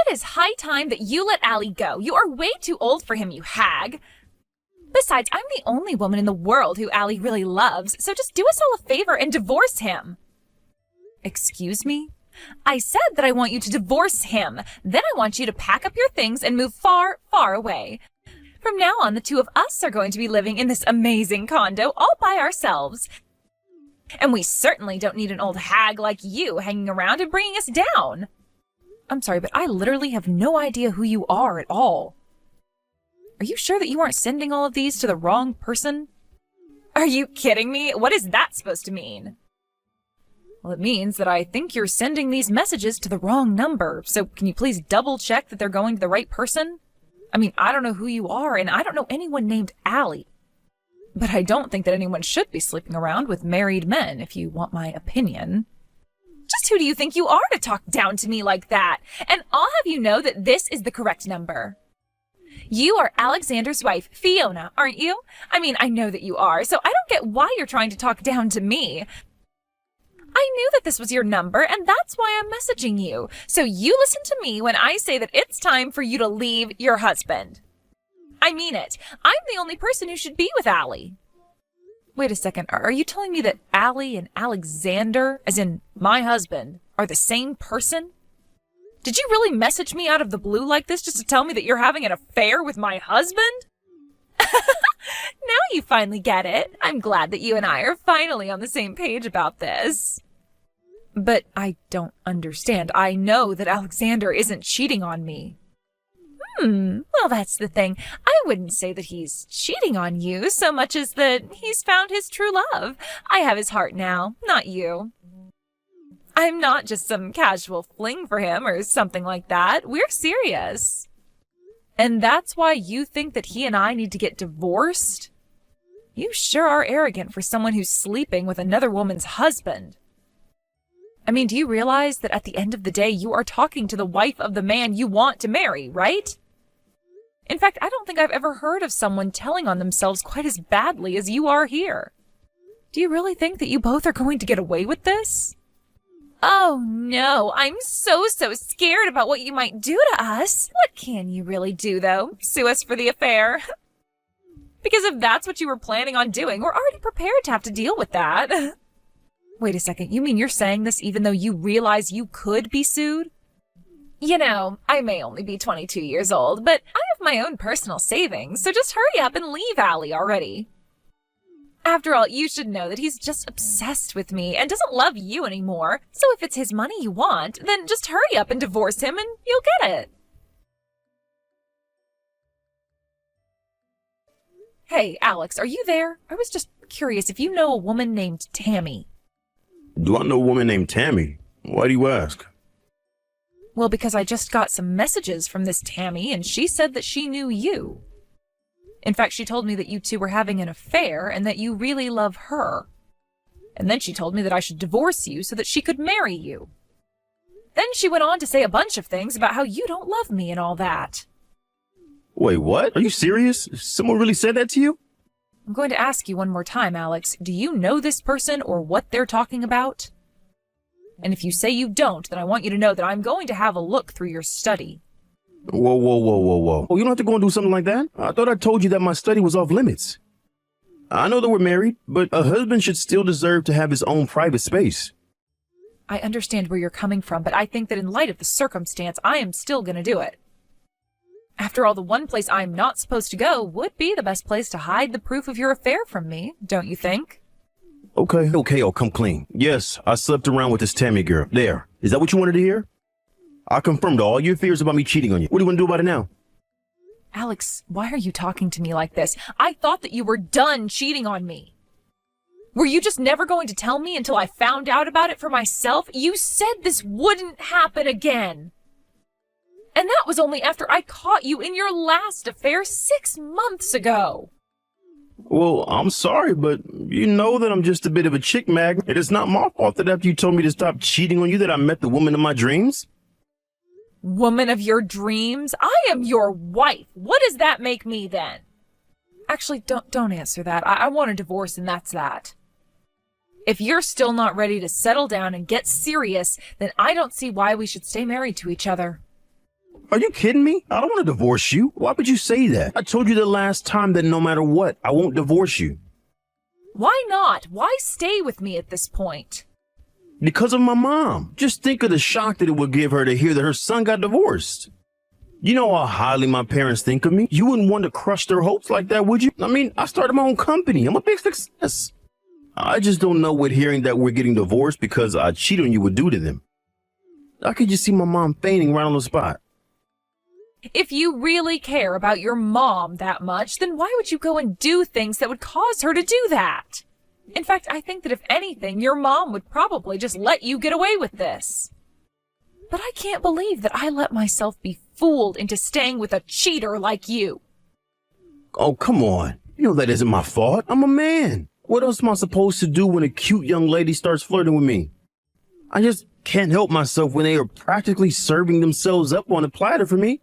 It is high time that you let Allie go. You are way too old for him, you hag. Besides, I'm the only woman in the world who Allie really loves, so just do us all a favor and divorce him. Excuse me? I said that I want you to divorce him. Then I want you to pack up your things and move far, far away. From now on, the two of us are going to be living in this amazing condo all by ourselves. And we certainly don't need an old hag like you hanging around and bringing us down. I'm sorry, but I literally have no idea who you are at all. Are you sure that you aren't sending all of these to the wrong person? Are you kidding me? What is that supposed to mean? Well, it means that I think you're sending these messages to the wrong number, so can you please double check that they're going to the right person? I mean, I don't know who you are, and I don't know anyone named Allie. But I don't think that anyone should be sleeping around with married men, if you want my opinion. Just who do you think you are to talk down to me like that? And I'll have you know that this is the correct number. You are Alexander's wife, Fiona, aren't you? I mean, I know that you are, so I don't get why you're trying to talk down to me. I knew that this was your number, and that's why I'm messaging you. So you listen to me when I say that it's time for you to leave your husband. I mean it. I'm the only person who should be with Allie. Wait a second. Are you telling me that Allie and Alexander, as in my husband, are the same person? Did you really message me out of the blue like this just to tell me that you're having an affair with my husband? Now you finally get it. I'm glad that you and I are finally on the same page about this. But I don't understand. I know that Alexander isn't cheating on me. Well, that's the thing. I wouldn't say that he's cheating on you so much as that he's found his true love. I have his heart now, not you. I'm not just some casual fling for him or something like that. We're serious. And that's why you think that he and I need to get divorced? You sure are arrogant for someone who's sleeping with another woman's husband. I mean, do you realize that at the end of the day, you are talking to the wife of the man you want to marry, right? In fact, I don't think I've ever heard of someone telling on themselves quite as badly as you are here. Do you really think that you both are going to get away with this? Oh no, I'm so scared about what you might do to us. What can you really do, though? Sue us for the affair? Because if that's what you were planning on doing, we're already prepared to have to deal with that. Wait a second, you mean you're saying this even though you realize you could be sued? You know, I may only be 22 years old, but I have my own personal savings, so just hurry up and leave Allie already. After all, you should know that he's just obsessed with me and doesn't love you anymore, so if it's his money you want, then just hurry up and divorce him and you'll get it. Hey, Alex, are you there? I was just curious if you know a woman named Tammy. Do I know a woman named Tammy? Why do you ask? Well, because I just got some messages from this Tammy, and she said that she knew you. In fact, she told me that you two were having an affair and that you really love her. And then she told me that I should divorce you so that she could marry you. Then she went on to say a bunch of things about how you don't love me and all that. Wait, what? Are you serious? Someone really said that to you? I'm going to ask you one more time, Alex. Do you know this person or what they're talking about? And if you say you don't, then I want you to know that I'm going to have a look through your study. Whoa. Oh, you don't have to go and do something like that. I thought I told you that my study was off limits. I know that we're married, but a husband should still deserve to have his own private space. I understand where you're coming from, but I think that in light of the circumstance, I am still going to do it. After all, the one place I'm not supposed to go would be the best place to hide the proof of your affair from me, don't you think? Okay, I'll come clean. Yes, I slept around with this Tammy girl. There. Is that what you wanted to hear? I confirmed all your fears about me cheating on you. What do you want to do about it now? Alex, why are you talking to me like this? I thought that you were done cheating on me. Were you just never going to tell me until I found out about it for myself? You said this wouldn't happen again. And that was only after I caught you in your last affair 6 months ago. Well, I'm sorry, but you know that I'm just a bit of a chick magnet. It is not my fault that after you told me to stop cheating on you that I met the woman of my dreams. Woman of your dreams? I am your wife. What does that make me then? Actually, don't answer that. I want a divorce and that's that. If you're still not ready to settle down and get serious, then I don't see why we should stay married to each other. Are you kidding me? I don't want to divorce you. Why would you say that? I told you the last time that no matter what, I won't divorce you. Why not? Why stay with me at this point? Because of my mom. Just think of the shock that it would give her to hear that her son got divorced. You know how highly my parents think of me. You wouldn't want to crush their hopes like that, would you? I mean, I started my own company. I'm a big success. I just don't know what hearing that we're getting divorced because I cheated on you would do to them. I could just see my mom fainting right on the spot. If you really care about your mom that much, then why would you go and do things that would cause her to do that? In fact, I think that if anything, your mom would probably just let you get away with this. But I can't believe that I let myself be fooled into staying with a cheater like you. Oh, come on. You know that isn't my fault. I'm a man. What else am I supposed to do when a cute young lady starts flirting with me? I just can't help myself when they are practically serving themselves up on a platter for me.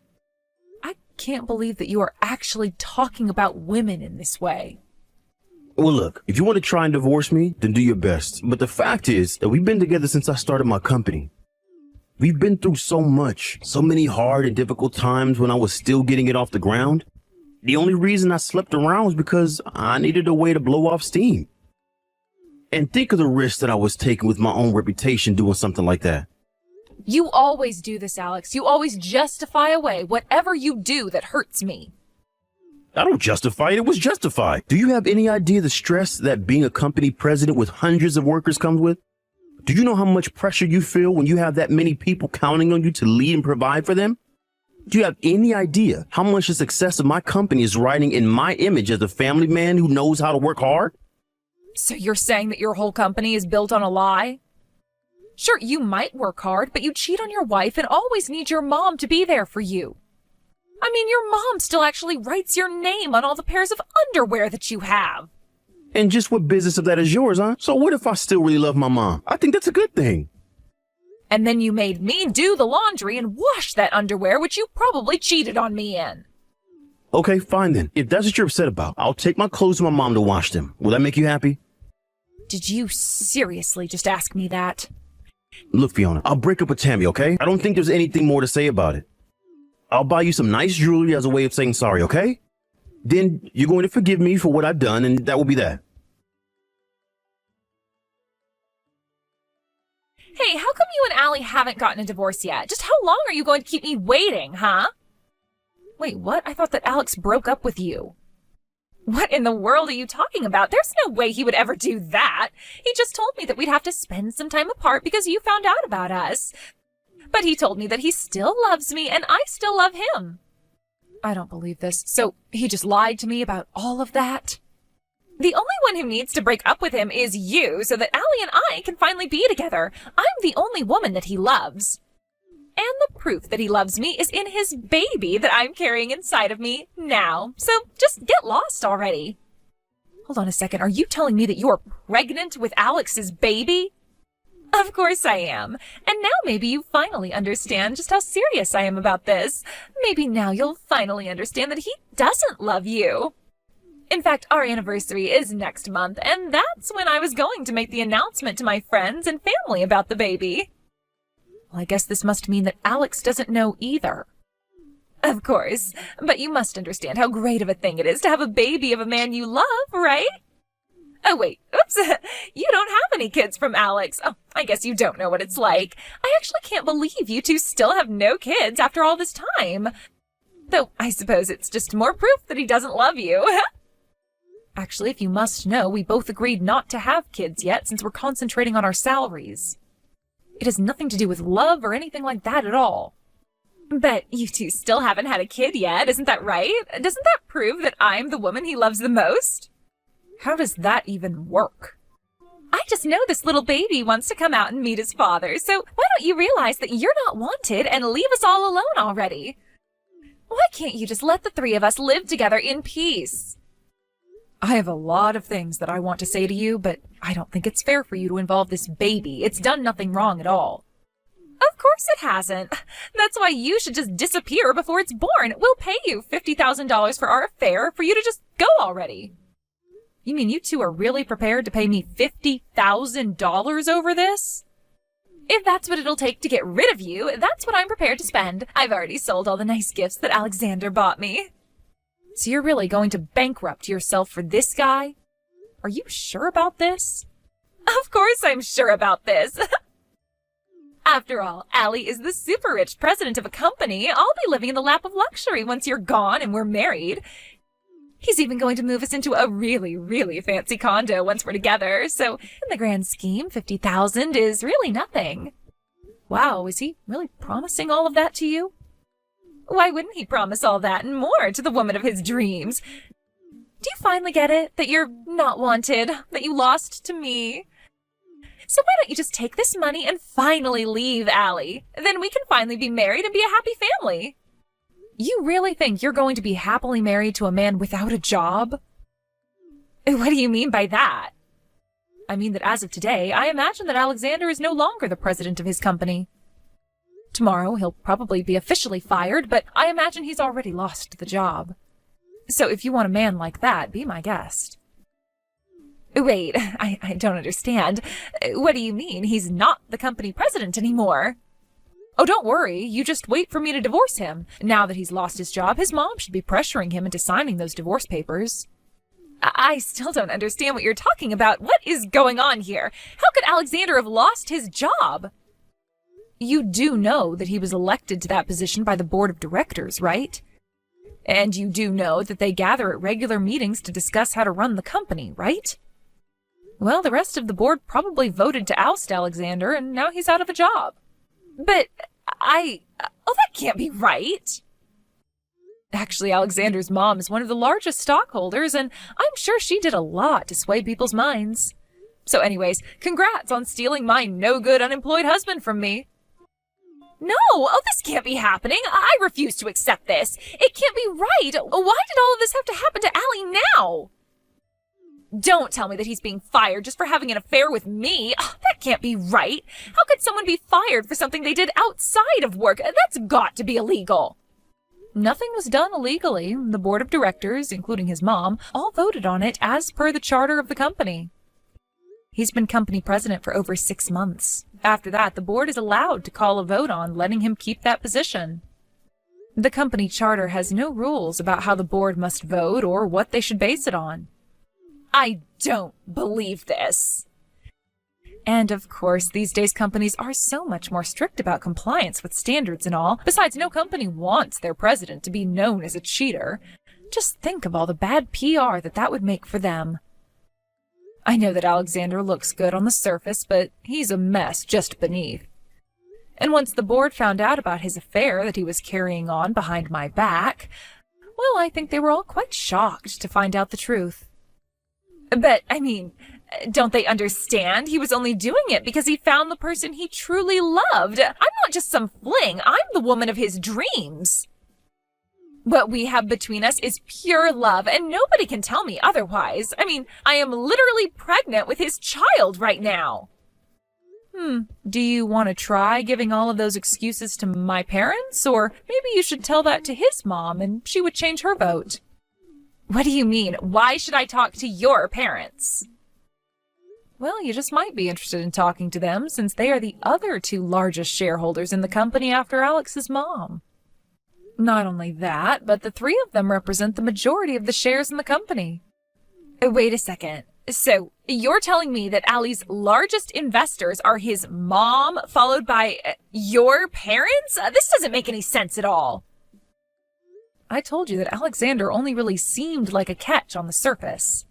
I can't believe that you are actually talking about women in this way. Well, look, if you want to try and divorce me, then do your best. But the fact is that we've been together since I started my company. We've been through so much, so many hard and difficult times when I was still getting it off the ground. The only reason I slept around was because I needed a way to blow off steam. And think of the risk that I was taking with my own reputation doing something like that. You always do this, Alex. You always justify away whatever you do that hurts me. I don't justify it. It was justified. Do you have any idea the stress that being a company president with hundreds of workers comes with? Do you know how much pressure you feel when you have that many people counting on you to lead and provide for them? Do you have any idea how much the success of my company is riding in my image as a family man who knows how to work hard? So you're saying that your whole company is built on a lie? Sure, you might work hard, but you cheat on your wife and always need your mom to be there for you. I mean, your mom still actually writes your name on all the pairs of underwear that you have. And just what business of that is yours, huh? So what if I still really love my mom? I think that's a good thing. And then you made me do the laundry and wash that underwear, which you probably cheated on me in. Okay, fine then. If that's what you're upset about, I'll take my clothes to my mom to wash them. Will that make you happy? Did you seriously just ask me that? Look, Fiona, I'll break up with Tammy, okay? I don't think there's anything more to say about it. I'll buy you some nice jewelry as a way of saying sorry, okay? Then you're going to forgive me for what I've done, and that will be that. Hey, how come you and Allie haven't gotten a divorce yet? Just how long are you going to keep me waiting, huh? Wait, what? I thought that Alex broke up with you. What in the world are you talking about? There's no way he would ever do that. He just told me that we'd have to spend some time apart because you found out about us. But he told me that he still loves me and I still love him. I don't believe this. So he just lied to me about all of that? The only one who needs to break up with him is you so that Allie and I can finally be together. I'm the only woman that he loves. And the proof that he loves me is in his baby that I'm carrying inside of me now. So just get lost already. Hold on a second. Are you telling me that you're pregnant with Alex's baby? Of course I am. And now maybe you finally understand just how serious I am about this. Maybe now you'll finally understand that he doesn't love you. In fact, our anniversary is next month, and that's when I was going to make the announcement to my friends and family about the baby. Well, I guess this must mean that Alex doesn't know either. Of course, but you must understand how great of a thing it is to have a baby of a man you love, right? Oh, wait, oops, you don't have any kids from Alex. Oh, I guess you don't know what it's like. I actually can't believe you two still have no kids after all this time. Though, I suppose it's just more proof that he doesn't love you. Actually, if you must know, we both agreed not to have kids yet since we're concentrating on our salaries. It has nothing to do with love or anything like that at all. But you two still haven't had a kid yet, isn't that right? Doesn't that prove that I'm the woman he loves the most? How does that even work? I just know this little baby wants to come out and meet his father, so why don't you realize that you're not wanted and leave us all alone already? Why can't you just let the three of us live together in peace? I have a lot of things that I want to say to you, but I don't think it's fair for you to involve this baby. It's done nothing wrong at all. Of course it hasn't. That's why you should just disappear before it's born. We'll pay you $50,000 for our affair for you to just go already. You mean you two are really prepared to pay me $50,000 over this? If that's what it'll take to get rid of you, that's what I'm prepared to spend. I've already sold all the nice gifts that Alexander bought me. So you're really going to bankrupt yourself for this guy? Are you sure about this? Of course I'm sure about this. After all, Allie is the super rich president of a company. I'll be living in the lap of luxury once you're gone and we're married. He's even going to move us into a really, really fancy condo once we're together. So in the grand scheme, $50,000 is really nothing. Wow, is he really promising all of that to you? Why wouldn't he promise all that and more to the woman of his dreams? Do you finally get it? That you're not wanted? That you lost to me? So why don't you just take this money and finally leave Allie? Then we can finally be married and be a happy family. You really think you're going to be happily married to a man without a job? What do you mean by that? I mean that as of today, I imagine that Alexander is no longer the president of his company. Tomorrow he'll probably be officially fired, but I imagine he's already lost the job. So if you want a man like that, be my guest. Wait, I don't understand. What do you mean? He's not the company president anymore. Oh, don't worry. You just wait for me to divorce him. Now that he's lost his job, his mom should be pressuring him into signing those divorce papers. I still don't understand what you're talking about. What is going on here? How could Alexander have lost his job? You do know that he was elected to that position by the board of directors, right? And you do know that they gather at regular meetings to discuss how to run the company, right? Well, the rest of the board probably voted to oust Alexander, and now he's out of a job. But oh, that can't be right. Actually, Alexander's mom is one of the largest stockholders, and I'm sure she did a lot to sway people's minds. So anyways, congrats on stealing my no-good unemployed husband from me. No, oh, this can't be happening. I refuse to accept this. It can't be right. Why did all of this have to happen to Allie now? Don't tell me that he's being fired just for having an affair with me. That can't be right. How could someone be fired for something they did outside of work? That's got to be illegal. Nothing was done illegally. The board of directors, including his mom, all voted on it as per the charter of the company. He's been company president for over 6 months. After that, the board is allowed to call a vote on letting him keep that position. The company charter has no rules about how the board must vote or what they should base it on. I don't believe this. And of course, these days companies are so much more strict about compliance with standards and all. Besides, no company wants their president to be known as a cheater. Just think of all the bad PR that would make for them. I know that Alexander looks good on the surface, but he's a mess just beneath. And once the board found out about his affair that he was carrying on behind my back, well, I think they were all quite shocked to find out the truth. But, I mean, don't they understand? He was only doing it because he found the person he truly loved. I'm not just some fling. I'm the woman of his dreams. What we have between us is pure love, and nobody can tell me otherwise. I mean, I am literally pregnant with his child right now. Do you want to try giving all of those excuses to my parents? Or maybe you should tell that to his mom and she would change her vote. What do you mean? Why should I talk to your parents? Well, you just might be interested in talking to them since they are the other 2 largest shareholders in the company after Alex's mom. Not only that, but the 3 of them represent the majority of the shares in the company. Wait a second. So, you're telling me that Allie's largest investors are his mom, followed by your parents? This doesn't make any sense at all. I told you that Alexander only really seemed like a catch on the surface.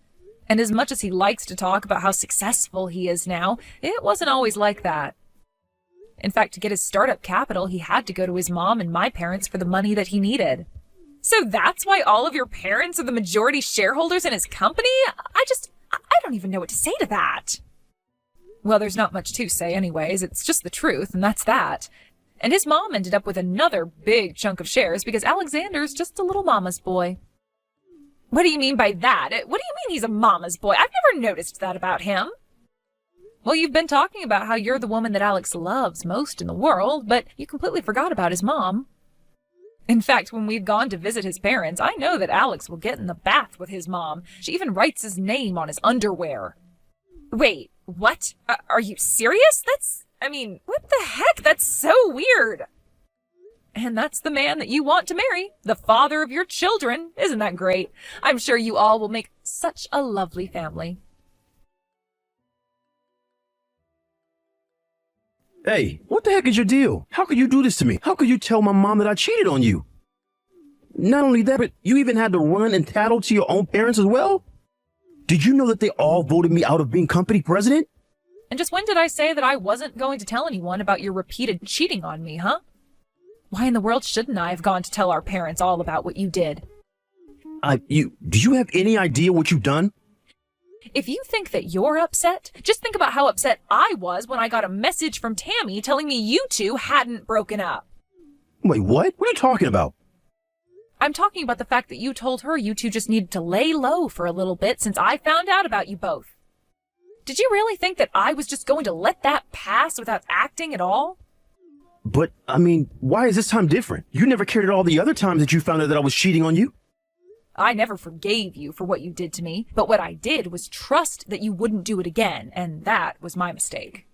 And as much as he likes to talk about how successful he is now, it wasn't always like that. In fact, to get his startup capital, he had to go to his mom and my parents for the money that he needed. So that's why all of your parents are the majority shareholders in his company? I don't even know what to say to that. Well, there's not much to say anyways. It's just the truth, and that's that. And his mom ended up with another big chunk of shares because Alexander's just a little mama's boy. What do you mean by that? What do you mean he's a mama's boy? I've never noticed that about him. Well, you've been talking about how you're the woman that Alex loves most in the world, but you completely forgot about his mom. In fact, when we've gone to visit his parents, I know that Alex will get in the bath with his mom. She even writes his name on his underwear. Wait, what? Are you serious? I mean, what the heck? That's so weird. And that's the man that you want to marry, the father of your children. Isn't that great? I'm sure you all will make such a lovely family. Hey, what the heck is your deal? How could you do this to me? How could you tell my mom that I cheated on you? Not only that, but you even had to run and tattle to your own parents as well? Did you know that they all voted me out of being company president? And just when did I say that I wasn't going to tell anyone about your repeated cheating on me, huh? Why in the world shouldn't I have gone to tell our parents all about what you did? Do you have any idea what you've done? If you think that you're upset, just think about how upset I was when I got a message from Tammy telling me you two hadn't broken up. Wait, what? What are you talking about? I'm talking about the fact that you told her you two just needed to lay low for a little bit since I found out about you both. Did you really think that I was just going to let that pass without acting at all? But, I mean, why is this time different? You never cared at all the other times that you found out that I was cheating on you. I never forgave you for what you did to me, but what I did was trust that you wouldn't do it again, and that was my mistake.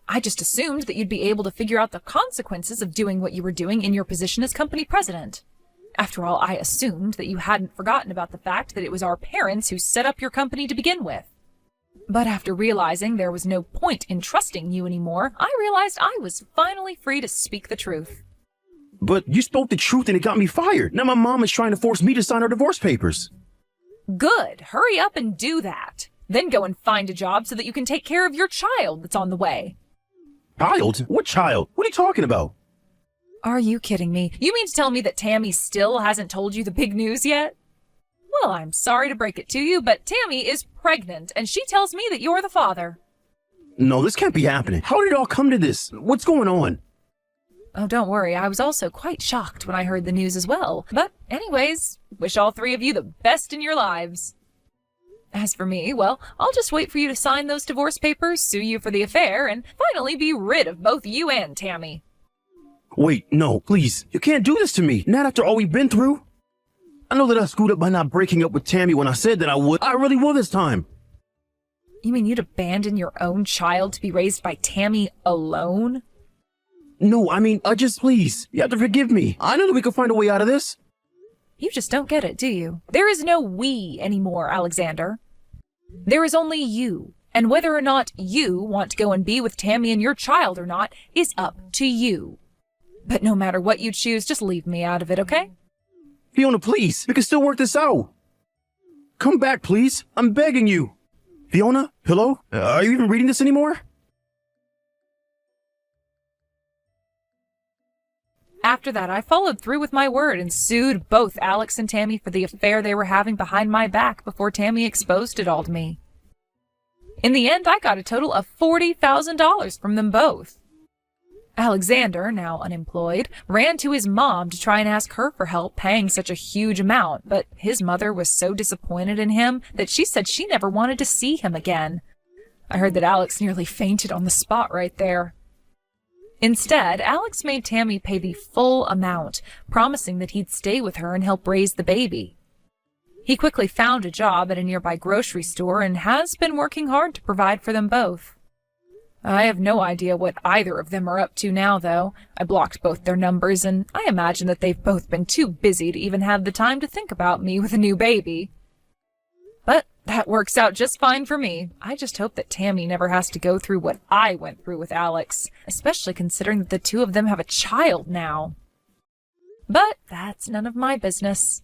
I just assumed that you'd be able to figure out the consequences of doing what you were doing in your position as company president. After all, I assumed that you hadn't forgotten about the fact that it was our parents who set up your company to begin with. But after realizing there was no point in trusting you anymore, I realized I was finally free to speak the truth. But you spoke the truth and it got me fired. Now my mom is trying to force me to sign her divorce papers. Good. Hurry up and do that. Then go and find a job so that you can take care of your child that's on the way. Child? What child? What are you talking about? Are you kidding me? You mean to tell me that Tammy still hasn't told you the big news yet? Well, I'm sorry to break it to you, but Tammy is pregnant, and she tells me that you're the father. No, this can't be happening. How did it all come to this? What's going on? Oh, don't worry. I was also quite shocked when I heard the news as well. But anyways, wish all three of you the best in your lives. As for me, well, I'll just wait for you to sign those divorce papers, sue you for the affair, and finally be rid of both you and Tammy. Wait, no, please. You can't do this to me. Not after all we've been through. I know that I screwed up by not breaking up with Tammy when I said that I would. I really will this time. You mean you'd abandon your own child to be raised by Tammy alone? No, I mean, please. You have to forgive me. I know that we can find a way out of this. You just don't get it, do you? There is no we anymore, Alexander. There is only you. And whether or not you want to go and be with Tammy and your child or not is up to you. But no matter what you choose, just leave me out of it, okay? Fiona, please. We can still work this out. Come back, please. I'm begging you. Fiona? Hello? Are you even reading this anymore? After that, I followed through with my word and sued both Alex and Tammy for the affair they were having behind my back before Tammy exposed it all to me. In the end, I got a total of $40,000 from them both. Alexander, now unemployed, ran to his mom to try and ask her for help paying such a huge amount, but his mother was so disappointed in him that she said she never wanted to see him again. I heard that Alex nearly fainted on the spot right there. Instead, Alex made Tammy pay the full amount, promising that he'd stay with her and help raise the baby. He quickly found a job at a nearby grocery store and has been working hard to provide for them both. I have no idea what either of them are up to now, though. I blocked both their numbers, and I imagine that they've both been too busy to even have the time to think about me with a new baby. But that works out just fine for me. I just hope that Tammy never has to go through what I went through with Alex, especially considering that the two of them have a child now. But that's none of my business.